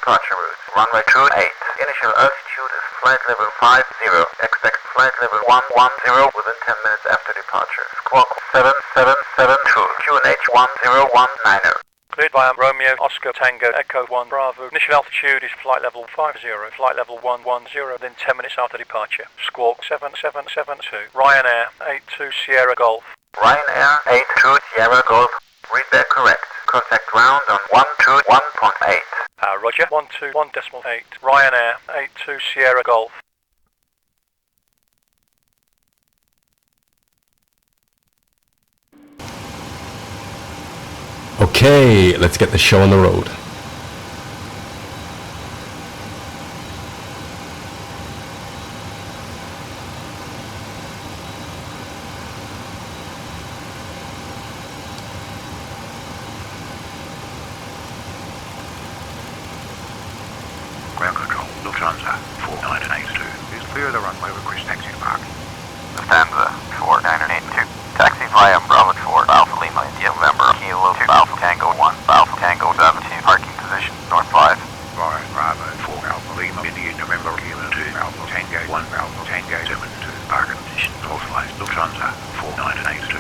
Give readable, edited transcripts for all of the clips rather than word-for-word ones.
departure route. Runway 28. Initial altitude is flight level 50. Expect flight level 110 within 10 minutes after departure. Squawk 7772. QNH 1019. Cleared via Romeo, Oscar, Tango, Echo 1, Bravo. Initial altitude is flight level 50, flight level 110, within 10 minutes after departure. Squawk 7772. Ryanair, 82 Sierra Golf. Ryanair 82 Sierra Golf. Read that correct. Contact ground on 121.8. Roger, 121.8. Ryanair, 82 Sierra Golf. Okay, let's get the show on the road. Ground control, Lufthansa 4982. Please clear the runway, request taxi to park. Lufthansa 4982. Taxi via Bravo 4 Alpha Lima India November Kilo 2 Alpha Tango 1 Alpha Tango 72. Parking position North 5. Bravo 4 Alpha Lima India November Kilo 2 Alpha Tango 1 Alpha Tango 72. Parking position North 5. Lufthansa 4982.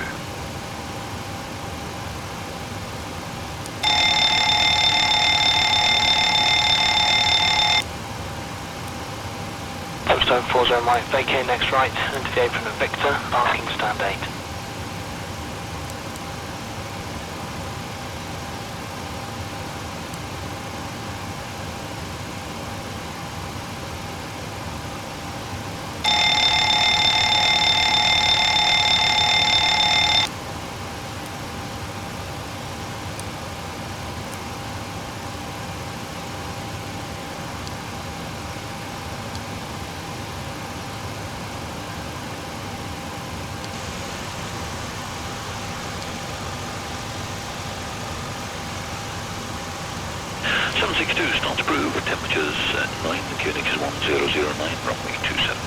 Stone 40 right, vacate next right, into the apron of Victor, parking stand 8. Start approved, temperatures at 9, QNX 1009, runway 27.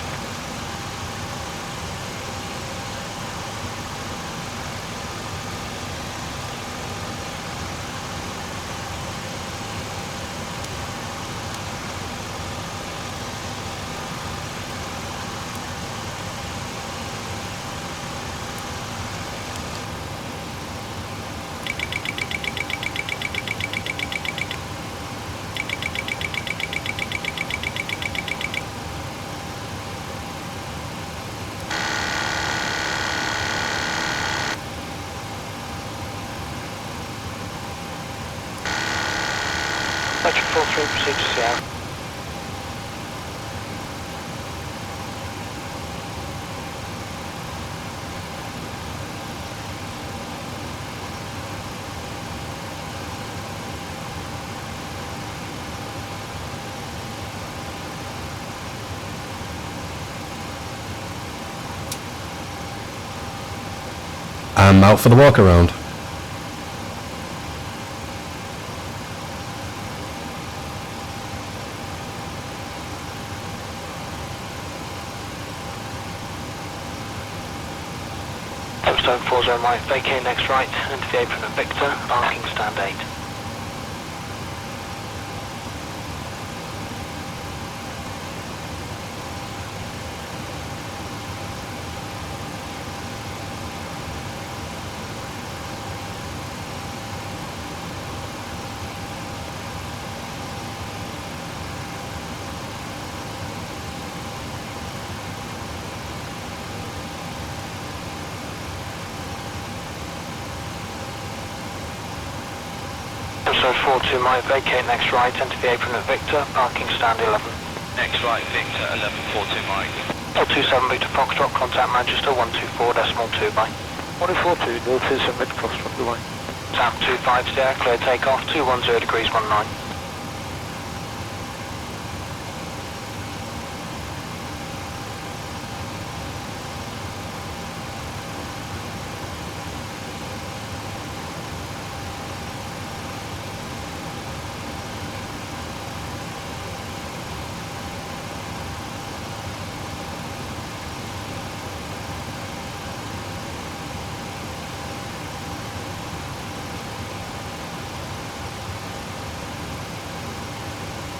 Electric 43, proceed to Sierra. I'm out for the walk around. Stone 40 right, vacate next right, into the apron of Victor, parking stand 8. So 42 might vacate next right, enter the apron of Victor, parking stand 11. Next right, Victor, 1142 Mike. 427 Victor Foxtrot, contact Manchester 124.2 by. 142, 027 Victor Foxtrot, goodbye. Tap 25 there, clear takeoff, 210 degrees 19.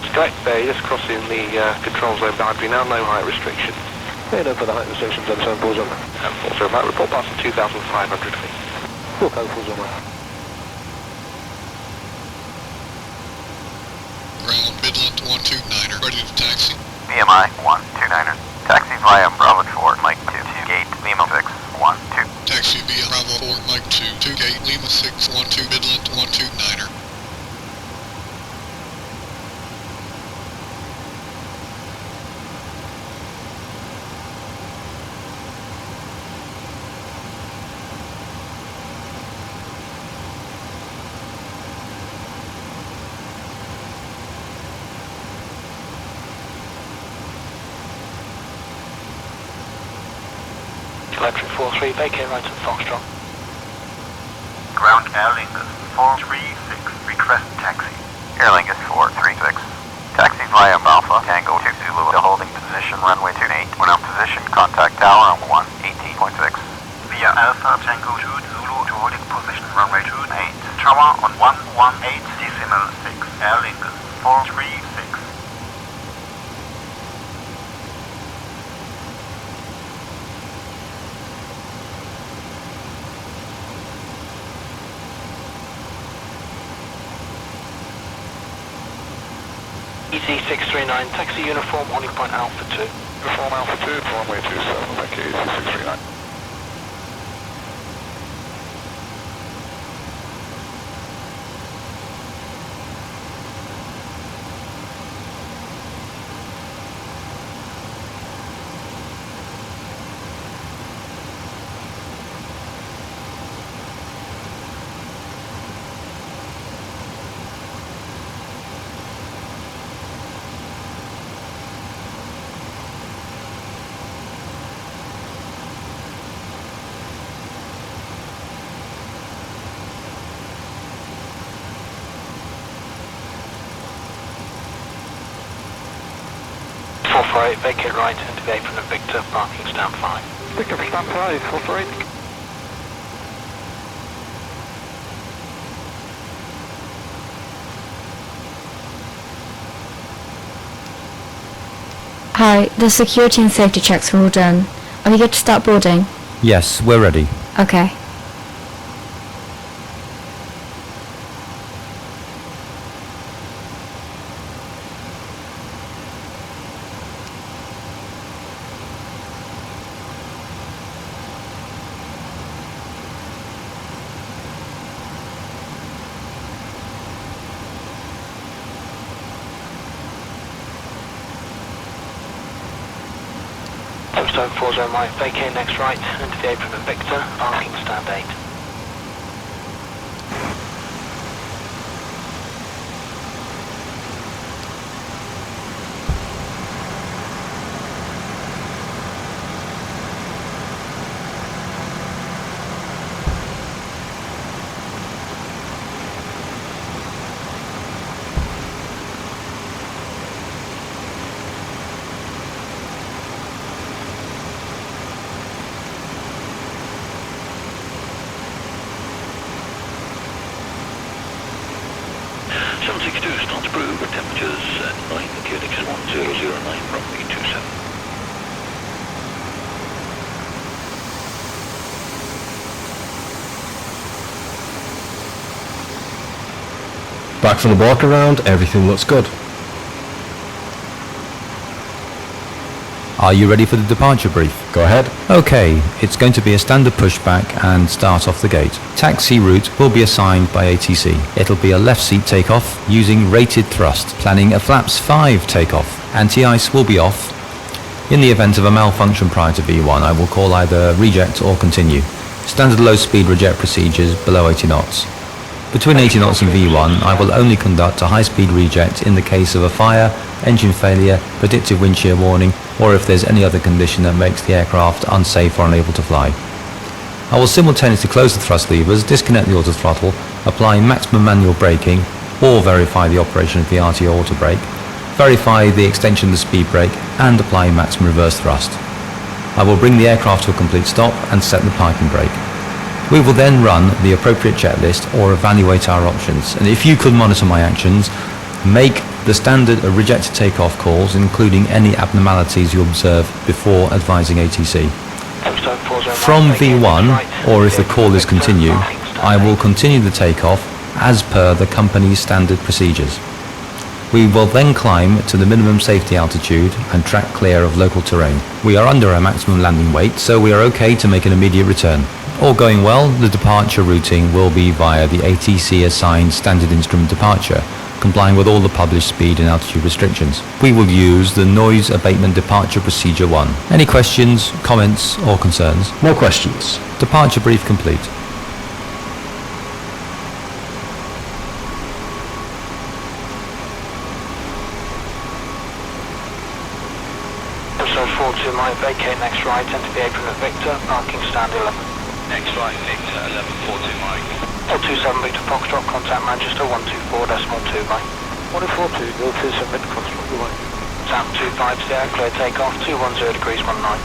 Correct there, you're just crossing the control zone boundary now, no height restriction. Yeah, no further height restrictions on 740 right. And 40 right, report passing 2,500 feet. 440 right. Ground Midland 129er, ready to taxi. BMI 129er. Taxi via Bravo 4, Mike 2, gate Lima 6, 12. Taxi via Bravo 4, Mike 2, gate Lima 6, 12, Midland 129er. Electric 43, vacate right at Foxtrot. Ground Air Lingus 436, request taxi. Air Lingus 436. Taxi via Alpha Tango 2 Zulu to holding position runway 28. When on position, contact tower on 118.6. Via Alpha Tango 2 Zulu to holding position runway 28. Tower on 118.6. Air Lingus 436. EC639, taxi uniform, holding point Alpha 2. Uniform Alpha 2, runway 27, thank you, EC639. Vacate right into the apron of Victor, parking stand 5. Victor for stand 5, 448. Hi, the security and safety checks were all done. Are we good to start boarding? Yes, we're ready. Okay. Touchdown 40 right, vacate next right, into the apron of Victor, parking stand 8. Starts approved, temperatures at 9, QNX 1009, runway 27. Back from the walk around, everything looks good. Are you ready for the departure brief? Go ahead. Okay, it's going to be a standard pushback and start off the gate. Taxi route will be assigned by ATC. It'll be a left seat takeoff using rated thrust, planning a flaps 5 takeoff. Anti-ice will be off. In the event of a malfunction prior to V1, I will call either reject or continue. Standard low speed reject procedures below 80 knots. Between 80 knots and V1, I will only conduct a high-speed reject in the case of a fire, engine failure, predictive wind shear warning, or if there's any other condition that makes the aircraft unsafe or unable to fly. I will simultaneously close the thrust levers, disconnect the auto throttle, apply maximum manual braking, or verify the operation of the RT auto brake, verify the extension of the speed brake, and apply maximum reverse thrust. I will bring the aircraft to a complete stop and set the parking brake. We will then run the appropriate checklist or evaluate our options, and if you could monitor my actions, make The standard are reject takeoff calls, including any abnormalities you observe before advising ATC. From V1, or if the call is continued, I will continue the takeoff as per the company's standard procedures. We will then climb to the minimum safety altitude and track clear of local terrain. We are under our maximum landing weight, so we are okay to make an immediate return. All going well, the departure routing will be via the ATC assigned standard instrument departure, complying with all the published speed and altitude restrictions. We will use the noise abatement departure procedure 1. Any questions, comments or concerns? No questions. Departure brief complete. So 42 might vacate next right, enter the apron at Victor, parking stand 11. Next right, Victor, 1142 Mike. 427 Victor Foxtrot, contact Manchester 124.2 Mike. 142, 027 Victor Foxtrot, goodbye. Sound 250, clear takeoff, 210 degrees 19.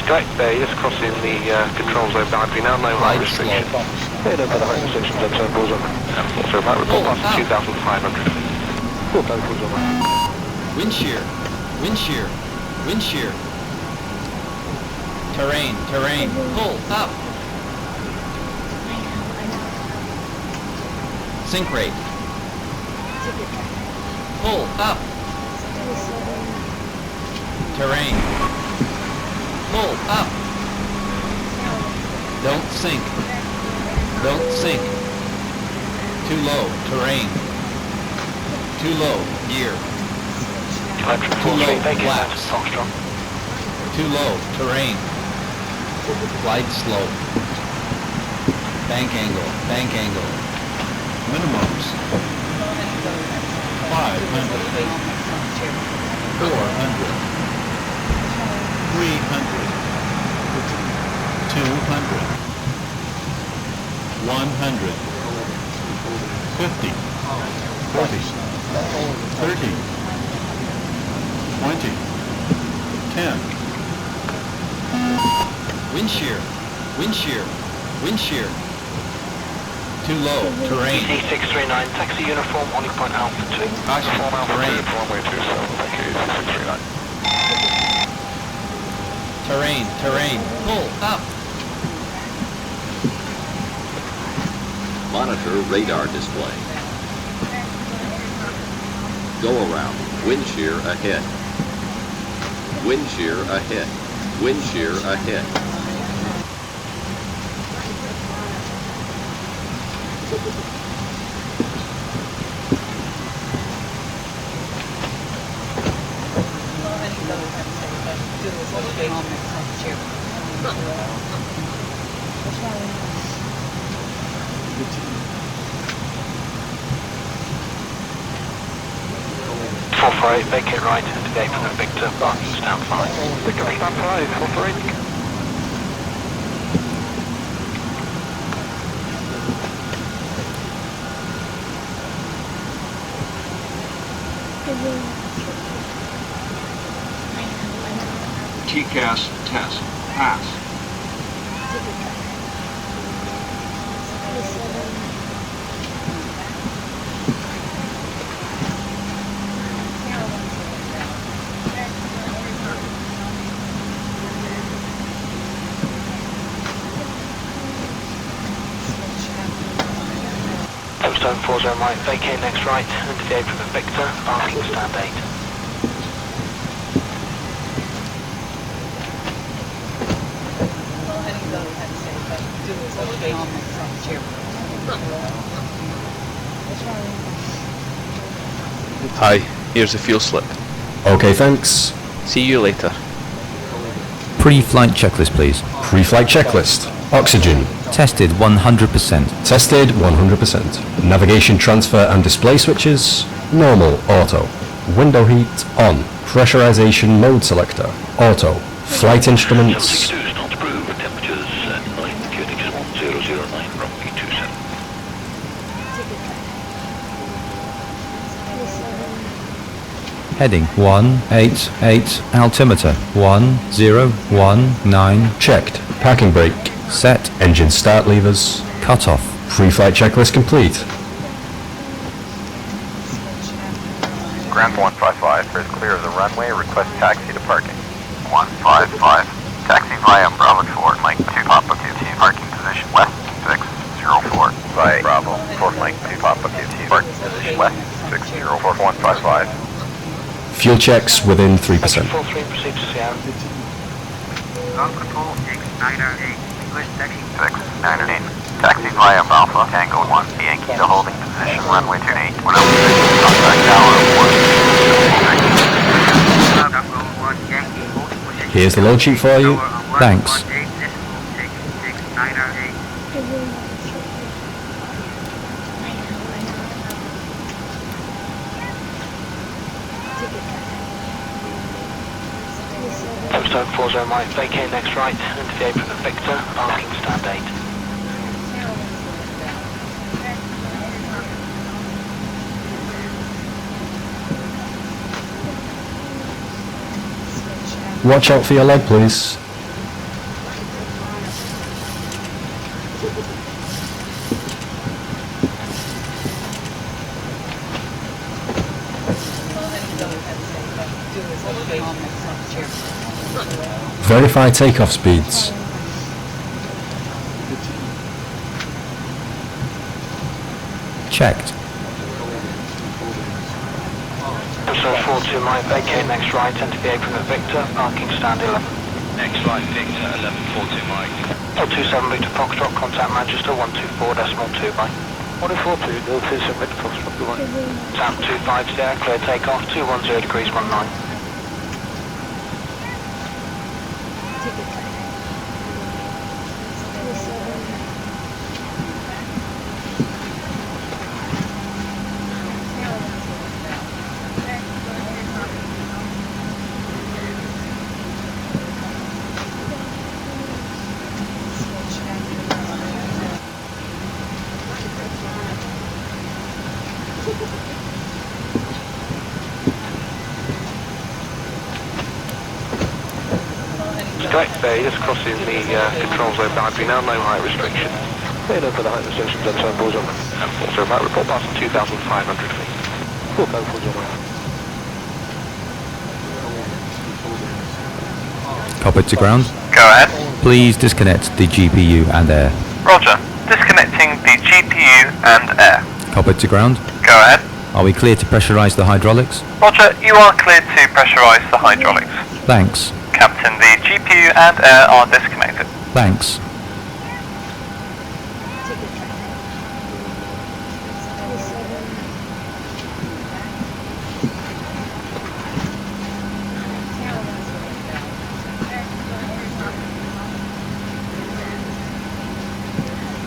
Correct, just crossing the control zone boundary now, no height restriction. Head over the height restrictions, M7 balls on. So about report past 2,500. 4 balls on. Wind shear, wind shear, wind shear. Terrain, terrain, pull up. Sink rate. Pull up. Terrain. Pull up. Don't sink. Don't sink. Too low. Terrain. Too low. Gear. Too low. Flaps. Too low. Terrain. Glide slope. Bank angle. Bank angle. Minimums. 500. 400. 300. 200. 100. 50. 40. 30. 20. 10. Wind shear. Wind shear. Wind shear. Too low. Terrain. EC639, taxi uniform, only point Alpha 2. Uniform Alpha 2, runway 27, thank you, EC639. Terrain, terrain, pull up. Monitor radar display. Go around. Wind shear ahead. Wind shear ahead. Wind shear ahead. Vacate right, enter the apron at Victor, parking stand 5. Victor stand 5, 448. TCAS test. Pass. Zone 40 right, vacate next right, enter the apron at Victor, parking stand 8. Hi, here's the fuel slip. Okay, thanks. See you later. Pre-flight checklist, please. Pre-flight checklist. Oxygen. Tested 100%. Tested 100%. Navigation transfer and display switches. Normal, auto. Window heat on. Pressurization mode selector. Auto. Flight instruments. 62 knots approved. Temperatures at 9 QNH 1009 runway 27. Heading 188. Altimeter 1019. Checked. Parking brake. Set. Engine start levers. Cut off. Pre-flight checklist complete. Ground 155 is clear of the runway. Request taxi to parking. 155. Taxi via Bravo 4, Mike 2 Papa QT. Parking position west 604. Via Bravo 4 Mike 2 Papa QT. Parking position west 604 155. Fuel checks within 3%. 43, proceed to Sierra. Ground control X908. Request taxi 698. Taxi via Alpha Tango 1. Yankee to holding position runway 28. 106. Contact tower 1. Here's the load sheet for you. Thanks. Postcode 40 Mike, vacate next right, into the apron of Victor, parking stand 8. Watch out for your leg, please. Verify takeoff speeds. Checked. Postcode 42 Mike, vacate next right, into the apron of Victor, parking stand 11. Next right, Victor, 1142 Mike. 027 Victor Foxtrot, contact Manchester 124.2 by 142, 027 Victor Foxtrot, 1. Sam 25 there, clear takeoff, 210 degrees 19. Direct bay, just crossing the control zone boundary now, no height restriction. Cleared over the height restrictions and turn balls on. And also about report past 2,500 feet. Full code 40 Copy to ground. Go ahead. Please disconnect the GPU and air. Roger. Disconnecting the GPU and air. Copy to ground. Go ahead. Are we clear to pressurize the hydraulics? Roger, you are cleared to pressurize the hydraulics. Thanks. Captain, the GPU and air are disconnected. Thanks.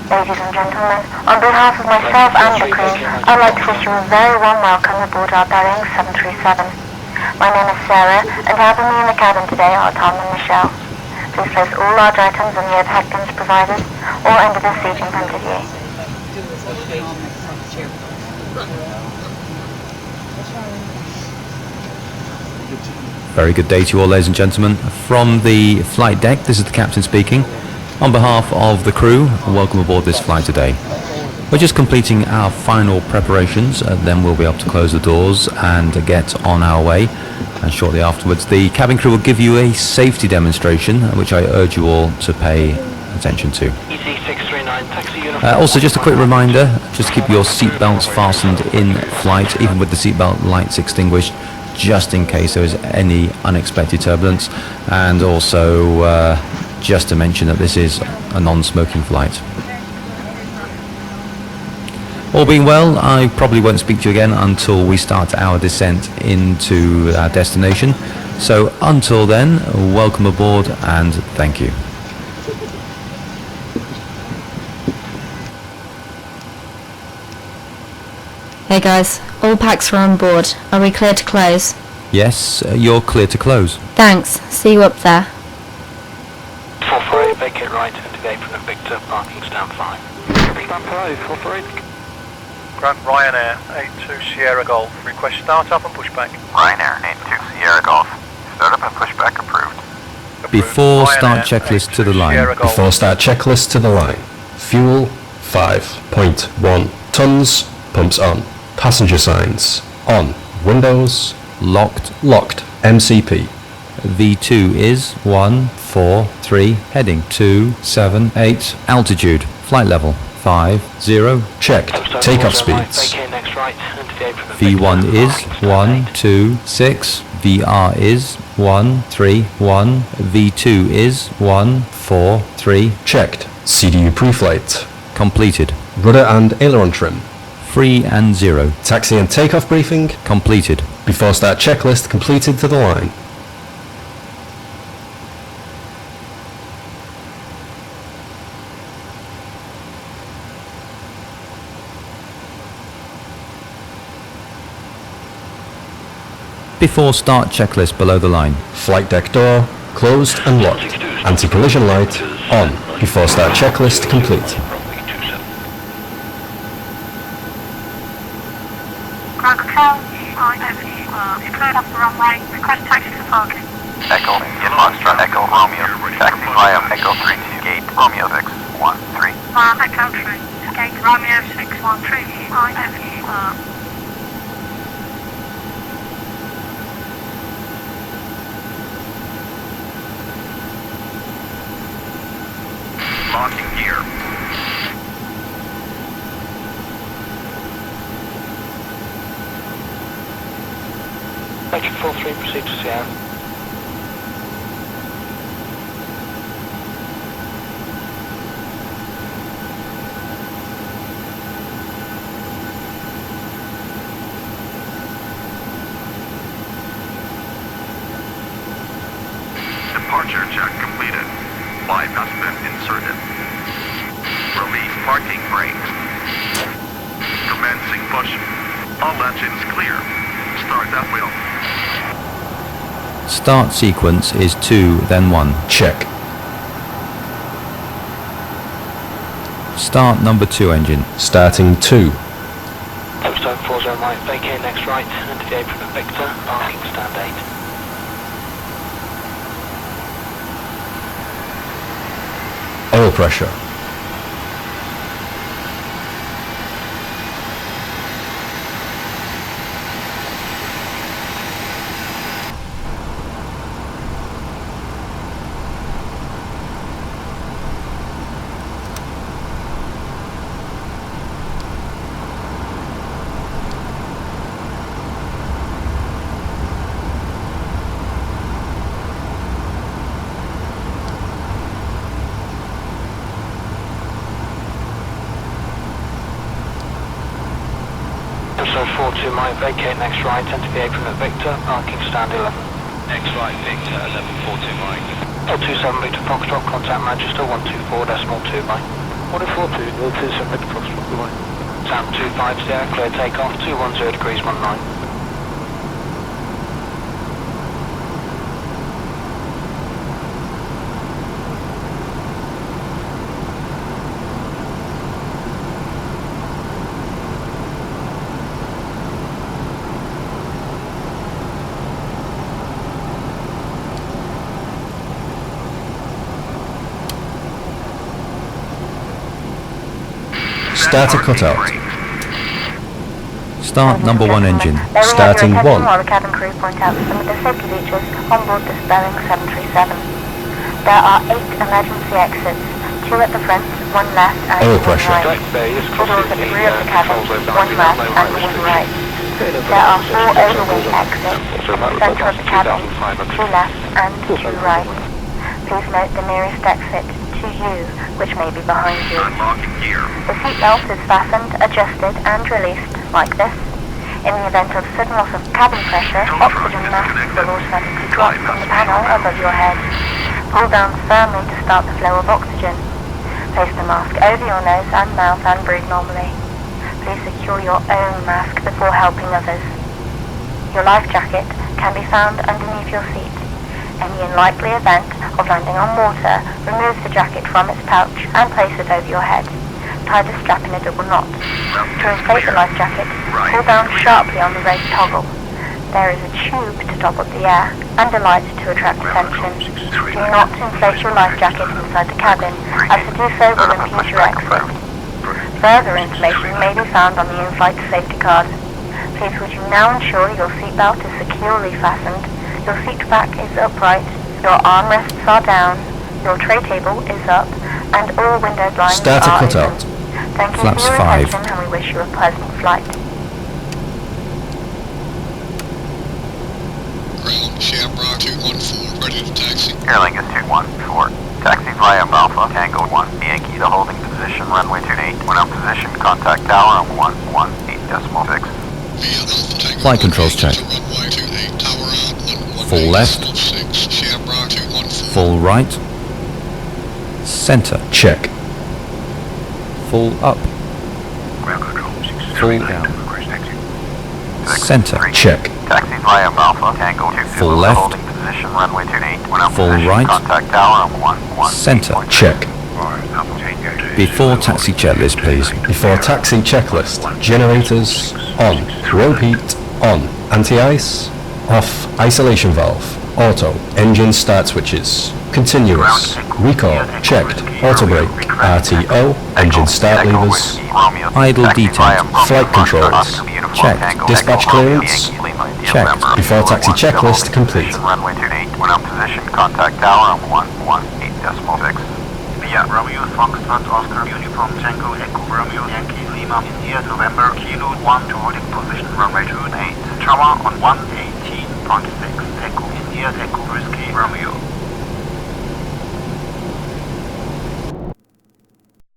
Ladies and gentlemen, on behalf of myself and the crew, I'd like to wish you a very warm welcome aboard our Boeing 737. My name is Sarah, and helping me in the cabin today are Tom and Michelle. Please place all large items in the overhead bins provided, or under the seat in front of you. Very good day to you all, ladies and gentlemen. From the flight deck, this is the captain speaking. On behalf of the crew, welcome aboard this flight today. We're just completing our final preparations, then we'll be able to close the doors and get on our way. And shortly afterwards, the cabin crew will give you a safety demonstration, which I urge you all to pay attention to. Also, just a quick reminder, just keep your seatbelts fastened in flight, even with the seatbelt lights extinguished, just in case there is any unexpected turbulence. And also, just to mention that this is a non-smoking flight. All being well, I probably won't speak to you again until we start our descent into our destination. So until then, welcome aboard and thank you. Hey guys, all packs are on board. Are we clear to close? Yes, you're clear to close. Thanks. See you up there. 448, vacate right into the apron of Victor, parking stand 5. Stand 5, 448. Grant Ryanair 82 Sierra Golf. Request start up and pushback. Ryanair 82 Sierra Golf. Startup and pushback approved. Before start checklist to the line. Before start checklist to the line. Fuel 5.1 tons. Pumps on. Passenger signs on. Windows locked. Locked. MCP. V2 is 143 heading 278 altitude. Flight level 50. Checked. Takeoff speeds. V1 is 126. VR is 131. V2 is 143. Checked. CDU pre-flight. Completed. Rudder and aileron trim. 3 and 0. Taxi and takeoff briefing. Completed. Before start checklist completed to the line. Before start checklist below the line. Flight deck door closed and locked. Anti-collision light on. Before start checklist complete. Ground control, EIDW, cleared off the runway, request taxi for parking. Echo, Indian Foxtrot, Echo, Romeo, taxi via Echo 32, gate, Romeo 613. Echo 3, gate Romeo 613, EIDW. Locking gear. Thank you, 43, proceed to Sierra. Departure check completed. Live has been inserted. Release parking brakes. Commencing push. All engines clear. Start at will. Start sequence is 2, then 1. Check. Start number 2 engine. Starting 2. Postone 40 right, vacate next right, into the apron of Victor, parking stand 8. Oil pressure. Postone 42 right, vacate next right, enter the apron of Victor, parking stand 11. Next right, Victor, 1142 Mike. L27 Victor Foxtrot, contact Manchester 124.2 by. 142, L27 Victor Foxtrot, goodbye. Sam 25 Sierra, clear takeoff, 210 degrees 19. Start a cutout. Start number 1 engine. Starting 1. While the cabin crew point out some of the safety features on board this Boeing 737. There are 8 emergency exits, 2 at the front, 1 left and Oil 1 pressure. right. 2 doors at the rear of the cabin, 1 left and 1 right. There are 4 overwing exits, in the centre of the cabin, 2 left and 2 right. Please note the nearest exit to to you, which may be behind you. Unlocked gear. The seatbelt is fastened, adjusted and released like this. In the event of sudden loss of cabin pressure, oxygen masks will automatically drop from the panel above your head. Pull down firmly to start the flow of oxygen. Place the mask over your nose and mouth and breathe normally. Please secure your own mask before helping others. Your life jacket can be found underneath your seat. Any unlikely event of landing on water, remove the jacket from its pouch and place it over your head. Tie the strap in a double knot. To inflate the life jacket, pull down sharply on the red toggle. There is a tube to top up the air and a light to attract attention. Do not inflate your life jacket inside the cabin, as to do so will impede your exit. Further information may be found on the in-flight safety card. Please would you now ensure your seatbelt is securely fastened, your seat back is upright, your armrests are down, your tray table is up, and all window blinds Start to are cut open. out. Thank you Flaps for your 5. attention and we wish you a pleasant flight. Ground, Shamrock 214, ready to taxi. Airlink is 214. Taxi via Alpha, Tango 1, Yankee to holding position, runway 28. When on position, contact tower on 118.6. Via Alpha Tango Flight controls check. to runway 28, tower out 118.6, Full left. Shamrock 214. Full right. Center. Check. Full up. Ground control Full 638 down. request taxi. Center. Check. Taxi via Alpha, Tango 2 Full left. holding position, runway 28. When on Full position, right. contact tower on 118.6. Center. Check. Alright, Alpha Tango 2. Before taxi checklist, please. Before taxi checklist. Generators on. Rope heat on. Anti-ice off. Isolation valve. Auto. Engine start switches. Continuous. Recall. Checked. Auto brake. RTO. Engine start levers. Idle detent. Flight controls. Checked. Dispatch clearance. Checked. Before taxi checklist complete. Runway 28. When on position, contact tower on 118.6. Via Romeo Foxtrot Oscar Uniform Tango Echo Romeo Yankee Lima India November Kilo 1 to holding position runway 28. Tower on 118.6. Echo India Echo Whiskey Romeo.